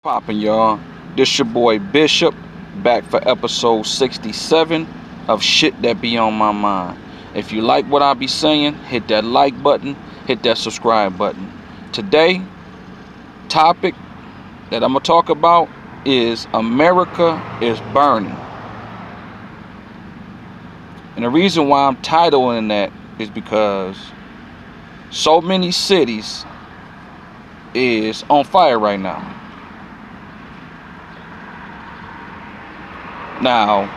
Poppin', y'all. This your boy Bishop, back for episode 67 of Shit That Be On My Mind. If you like what I be saying, hit that like button, hit that subscribe button. Today, topic that I'm gonna talk about is America is burning. And the reason why I'm titling that is because so many cities is on fire right now. Now,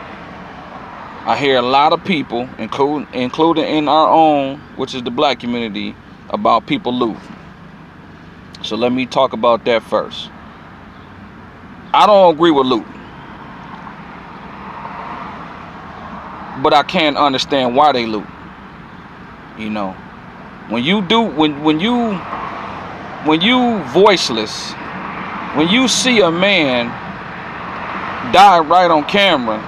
I hear a lot of people, including in our own, which is the black community, about people looting. So let me talk about that first. I don't agree with looting, but I can't understand why they loot. You know, when you voiceless, when you see a man die right on camera.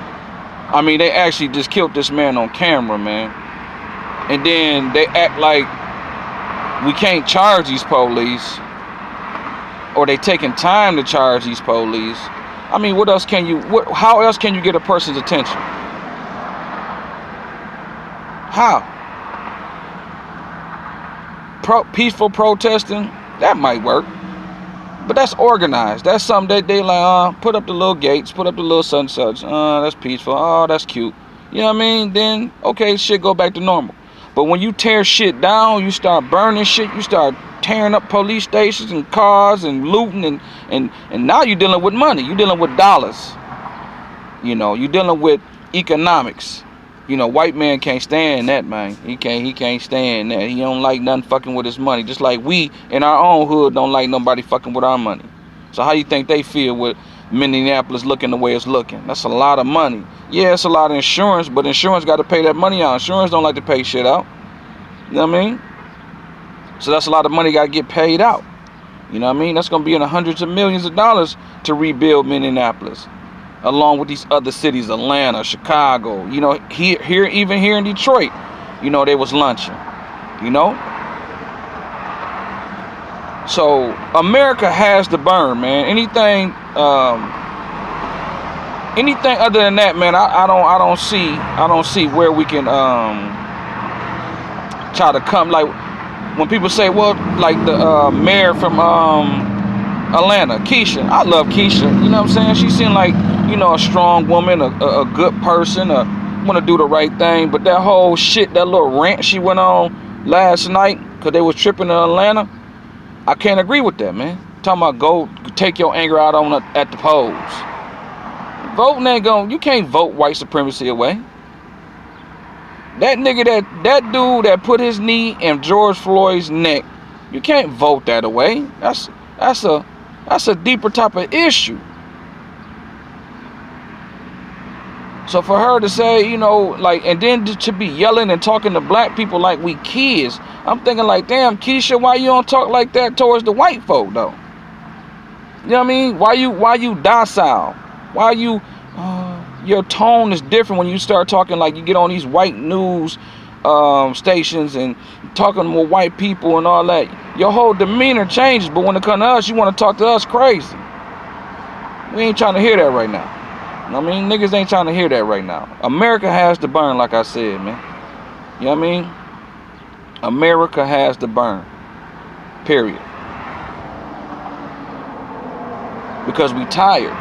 I mean, they actually just killed this man on camera, man. And then they act like we can't charge these police, or they taking time to charge these police. I mean, what else can you? How else can you get a person's attention? How? Peaceful protesting, that might work. But that's organized. That's something that they like, put up the little gates, put up the little sunsets. That's peaceful. Oh, that's cute. You know what I mean? Then, okay, shit go back to normal. But when you tear shit down, you start burning shit, you start tearing up police stations and cars and looting, and now you're dealing with money. You're dealing with dollars. You know, you're dealing with economics. You know, white man can't stand that, man. He can't stand that. He don't like nothing fucking with his money. Just like we in our own hood don't like nobody fucking with our money. So how you think they feel with Minneapolis looking the way it's looking? That's a lot of money. Yeah, it's a lot of insurance, but insurance got to pay that money out. Insurance don't like to pay shit out. You know what I mean? So that's a lot of money got to get paid out. You know what I mean? That's going to be in the hundreds of millions of dollars to rebuild Minneapolis, along with these other cities, Atlanta, Chicago, you know, even here in Detroit, you know, they was lunching, you know. So America has to burn, man. Anything other than that, man, I don't see where we can try to come. Like when people say, well, like the mayor from Atlanta, Keisha. I love Keisha. You know what I'm saying? She seemed like, you know, a strong woman, a good person, want to do the right thing. But that whole shit, that little rant she went on last night, because they was tripping in Atlanta, I can't agree with that, man. Talking about go take your anger out on at the polls. Voting ain't going, you can't vote white supremacy away. That nigga, that dude that put his knee in George Floyd's neck, you can't vote that away. That's a deeper type of issue. So for her to say, you know, like, and then to be yelling and talking to black people like we kids, I'm thinking like, damn, Keisha, why you don't talk like that towards the white folk though? You know what I mean? Why you docile? Why you, your tone is different when you start talking like you get on these white news stations and talking with white people and all that. Your whole demeanor changes, but when it comes to us, you want to talk to us crazy. We ain't trying to hear that right now. I mean, niggas ain't trying to hear that right now. America has to burn, like I said, man. You know what I mean? America has to burn. Period. Because we tired.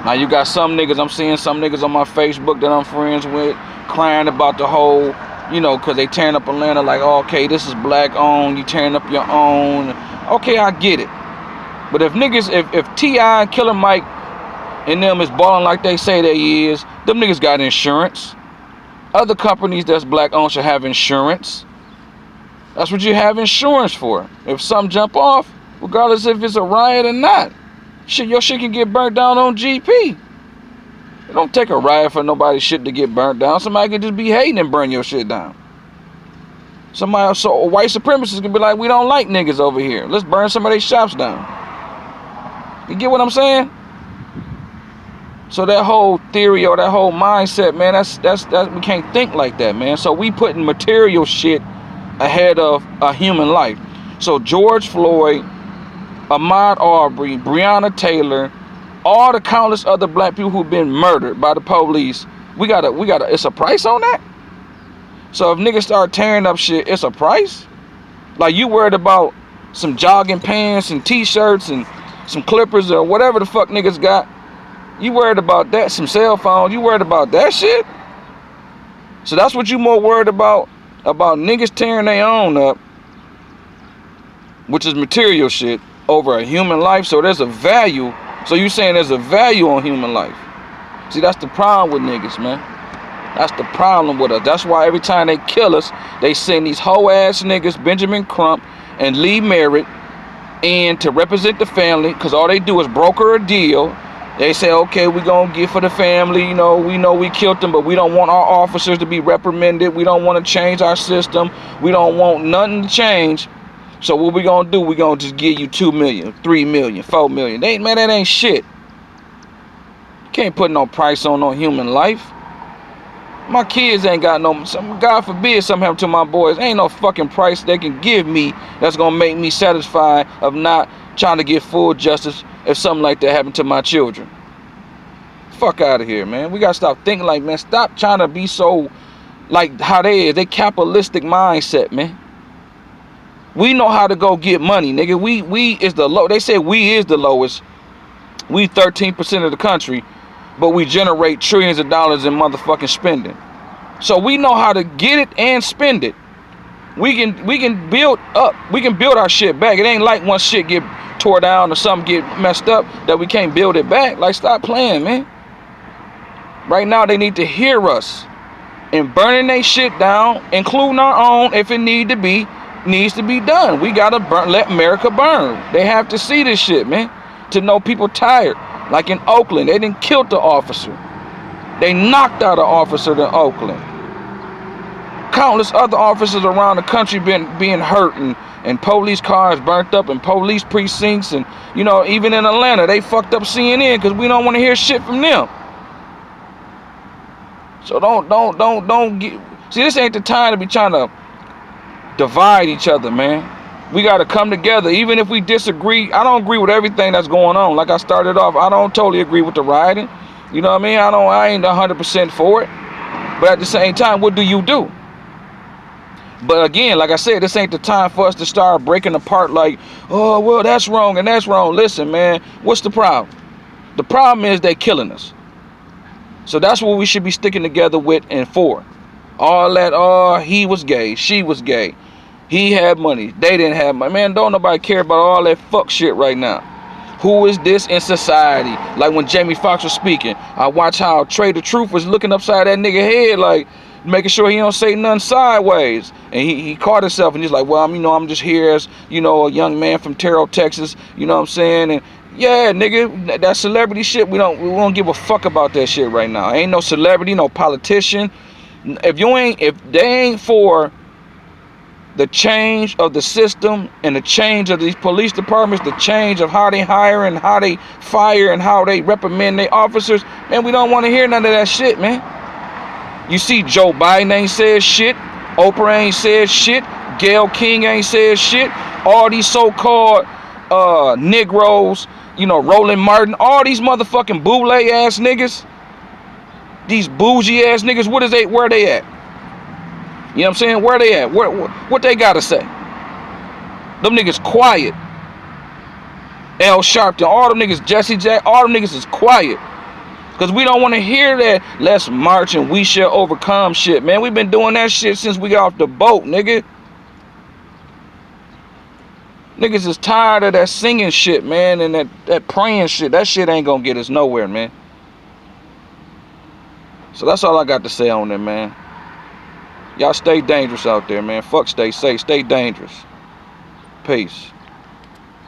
Now you got some niggas, I'm seeing some niggas on my Facebook that I'm friends with crying about the whole, you know, because they tearing up Atlanta like, oh, okay, this is black owned, you tearing up your own. Okay, I get it. But if niggas, if T.I. and Killer Mike and them is balling like they say they is, them niggas got insurance. Other companies that's black owned should have insurance. That's what you have insurance for. If something jump off, regardless if it's a riot or not, shit, your shit can get burnt down on GP. It don't take a riot for nobody's shit to get burnt down. Somebody can just be hating and burn your shit down. Somebody, so white supremacists can be like, we don't like niggas over here. Let's burn some of their shops down. You get what I'm saying? So that whole theory or that whole mindset, man, that's we can't think like that, man. So we putting material shit ahead of a human life. So George Floyd Ahmaud Arbery, Breonna Taylor, all the countless other black people who've been murdered by the police. We gotta, it's a price on that. So if niggas start tearing up shit, it's a price. Like, you worried about some jogging pants and t-shirts and some clippers or whatever the fuck niggas got. You worried about that, some cell phones, you worried about that shit? So that's what you more worried about niggas tearing their own up, which is material shit, over a human life. So there's a value. So you saying there's a value on human life. See, that's the problem with niggas, man. That's the problem with us. That's why every time they kill us, they send these hoe ass niggas, Benjamin Crump and Lee Merritt, in to represent the family, because all they do is broker a deal. They say, okay, we're going to give for the family. You know we killed them, but we don't want our officers to be reprimanded. We don't want to change our system. We don't want nothing to change. So what we going to do, we're going to just give you $2 million, $3 million, $4 million. Man, that ain't shit. You can't put no price on no human life. My kids ain't got no, God forbid something happen to my boys. Ain't no fucking price they can give me that's going to make me satisfied of not trying to get full justice if something like that happened to my children. Fuck out of here, man. We got to stop thinking like, man, stop trying to be so like how they is. They capitalistic mindset, man. We know how to go get money, nigga. We is the low. They say we is the lowest. We 13% of the country, but we generate trillions of dollars in motherfucking spending. So we know how to get it and spend it. We can build up. We can build our shit back. It ain't like once shit get tore down or something get messed up that we can't build it back. Like, stop playing, man. Right now they need to hear us and burning they shit down, including our own if it needs to be done. We gotta let America burn. They have to see this shit, man, to know people tired. Like in Oakland, they didn't kill the officer. They knocked out an officer in Oakland. Countless other officers around the country being hurt, and police cars burnt up, and police precincts, and even in Atlanta they fucked up CNN because we don't want to hear shit from them. So don't get. See, this ain't the time to be trying to divide each other, man. We got to come together, even if we disagree. I don't agree with everything that's going on. Like I started off, I don't totally agree with the rioting. You know what I mean? I ain't 100% for it. But at the same time, what do you do? But again, like I said, this ain't the time for us to start breaking apart like, oh, well, that's wrong and that's wrong. Listen, man, what's the problem? The problem is they killing us. So that's what we should be sticking together with and for. All that, oh, he was gay, she was gay. He had money, they didn't have money. Man, don't nobody care about all that fuck shit right now. Who is this in society? Like when Jamie Foxx was speaking, I watched how Trey the Truth was looking upside that nigga head, like making sure he don't say nothing sideways. And he caught himself and he's like, well, I'm just here as, a young man from Terrell, Texas, you know what I'm saying? And yeah, nigga, that celebrity shit, we don't give a fuck about that shit right now. Ain't no celebrity, no politician. If they ain't for the change of the system and the change of these police departments, the change of how they hire and how they fire and how they reprimand their officers, man, we don't want to hear none of that shit, man. You see Joe Biden ain't said shit, Oprah ain't said shit, Gayle King ain't said shit, all these so-called Negroes, Roland Martin, all these motherfucking boule ass niggas, these bougie ass niggas, where they at? You know what I'm saying? Where they at? What they gotta say? Them niggas quiet. Al Sharpton, all them niggas, Jesse Jack, all them niggas is quiet. Because we don't want to hear that let's march and we shall overcome shit, man. We've been doing that shit since we got off the boat, nigga. Niggas is tired of that singing shit, man, and that praying shit. That shit ain't gonna get us nowhere, man. So that's all I got to say on that, man. Y'all stay dangerous out there, man. Fuck stay safe. Stay dangerous. Peace.